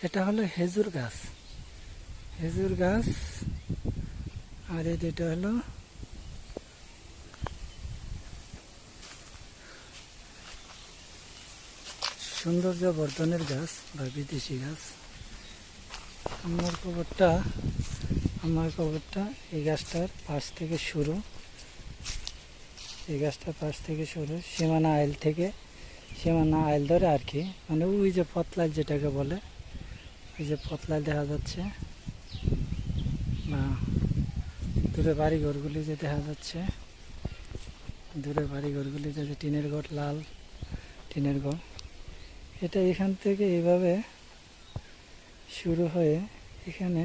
এটা হলো খেজুর গাছ। খেজুর গাছ। আর এই দুটো হলো সৌন্দর্য বর্ধনের গাছ বা বিদেশি গাছ। আমার কবরটা এই গাছটার পাশ থেকে শুরু। এই গাছটার পাশ থেকে শুরু সীমানা আইল ধরে আর কি, মানে ওই যে পতলাল যেটাকে বলে, ওই যে পতলাল দেখা যাচ্ছে, বা দূরে বাড়িঘরগুলি যে দেখা যাচ্ছে, দূরে বাড়িঘরগুলি যে টিনের ঘর, লাল টিনের ঘর, এটা এখান থেকে এইভাবে শুরু হয়ে এখানে,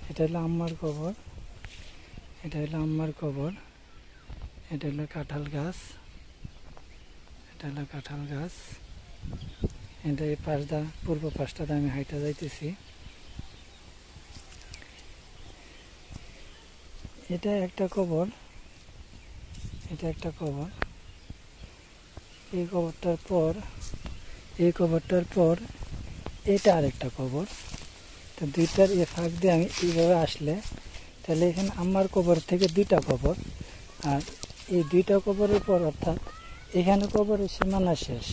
এটা হলো আম্মার কবর, এটা হলো আম্মার কবর, এটা হলো কাঁঠাল গাছ, এটা হলো কাঁঠাল গাছ। এটা এই পাশটা, পূর্ব পাশটাতে আমি হাইটা যাইতেছি। এটা একটা কবর, এটা একটা কবর। এই কবরটার পর এটা আরেকটা কবর। তো দুইটার এ ফাঁক দিয়ে আমি এইভাবে আসলে তাহলে এখানে আমার কবর থেকে দুইটা কবর, আর এই দুইটা কবরের পর অর্থাৎ এখানে কবরের সীমানা শেষ।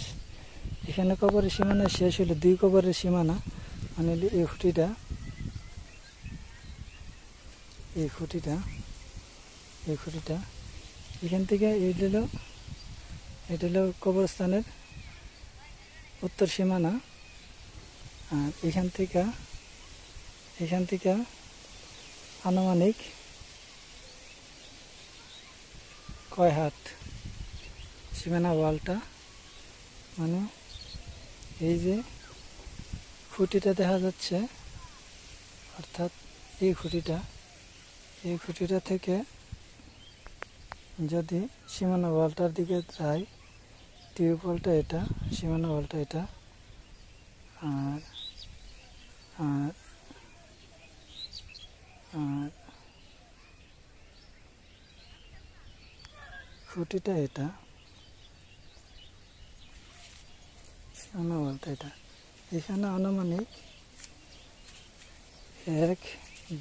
এখানে কবরের সীমানা শেষ হলে দুই কবরের সীমানা, মানে এই খুঁটিটা, এখান থেকে এটা হলো কবরস্থানের উত্তর সীমানা। আর এখান থেকে আনুমানিক কয় হাত সীমানা ওয়ালটা, মানে এই যে খুঁটিটা দেখা যাচ্ছে, অর্থাৎ এই খুঁটিটা থেকে যদি সীমানা ওয়ালটার দিকে যাই, টিউবওয়েলটা এটা, সীমানা ওয়ালটা এটা, আর আর আর খুঁটিটা এটা, সীমানা ওয়ালটা এটা। এখানে আনুমানিক 1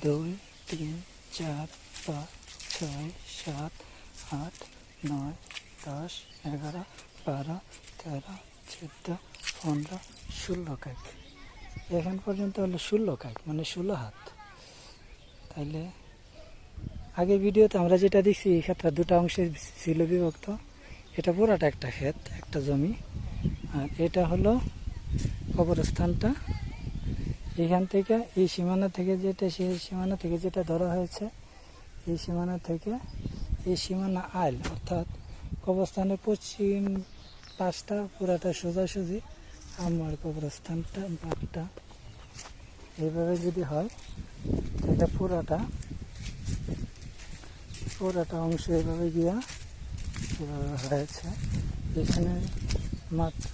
2 3 4 5 6 7 8 9 10 11 12 13 14 15 16 কাক। এখান পর্যন্ত হলো 16 কাক, মানে 16 হাত। তাইলে আগে ভিডিওতে আমরা যেটা দেখছি এই ক্ষেত্রে দুটা অংশে ছিল বিভক্ত। এটা পুরাটা একটা ক্ষেত, একটা জমি। আর এটা হলো কবরস্থানটা। এখান থেকে এই সীমানা থেকে যেটা ধরা হয়েছে, এই সীমানা আইল, অর্থাৎ কবরস্থানের পশ্চিম পাশটা পুরাটা সোজাসুজি আমার কবরস্থানটা বাঘটা। এইভাবে যদি হয় তাহলে পুরাটা অংশ এভাবে গিয়া এভাবে হয়েছে। এখানে মাত্র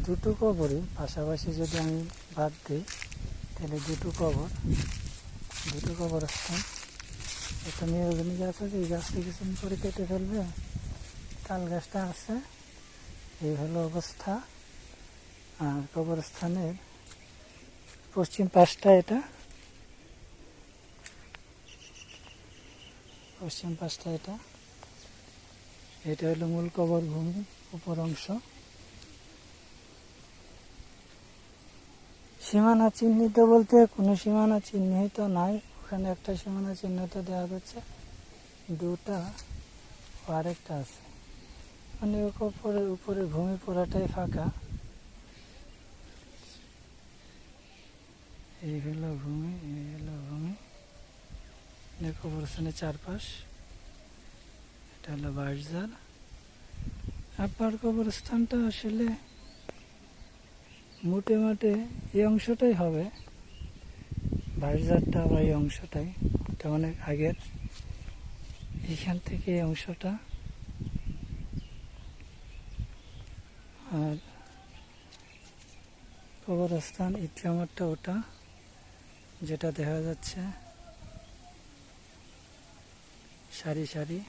দুটো কবরই পাশাপাশি যদি আমি বাদ দিই, তাহলে দুটো কবরস্থান। একটা মেহগনি গাছ আছে, এই গাছটা কিছুদিন পরে কেটে ফেলবে, তাল গাছটা আছে। এই হলো অবস্থা। আর কবরস্থানের পশ্চিম পাশটা এটা, এটা হলো মূল কবর ভূমি, উপর অংশ। সীমানা চিহ্নিত বলতে কোনো সীমানা চিহ্নিত নাই। ওখানে একটা সীমানা চিহ্নিত দেওয়া যাচ্ছে, দুটা আরেকটা আছে, মানে উপরে ভূমি পুরাটাই ফাঁকা। এই হলো ভূমি, কবরস্থানের চারপাশ। এটা হলো বাঁশঝাড়। আপনার কবরস্থানটা আসলে মোটে এই অংশটাই হবে, বাঁশঝাড়টা বা এই অংশটাই, এটা অনেক আগের। এখান থেকে এই অংশটা, আর কবরস্থান ঈদগামারটা ওটা যেটা দেখা যাচ্ছে সারি সারি।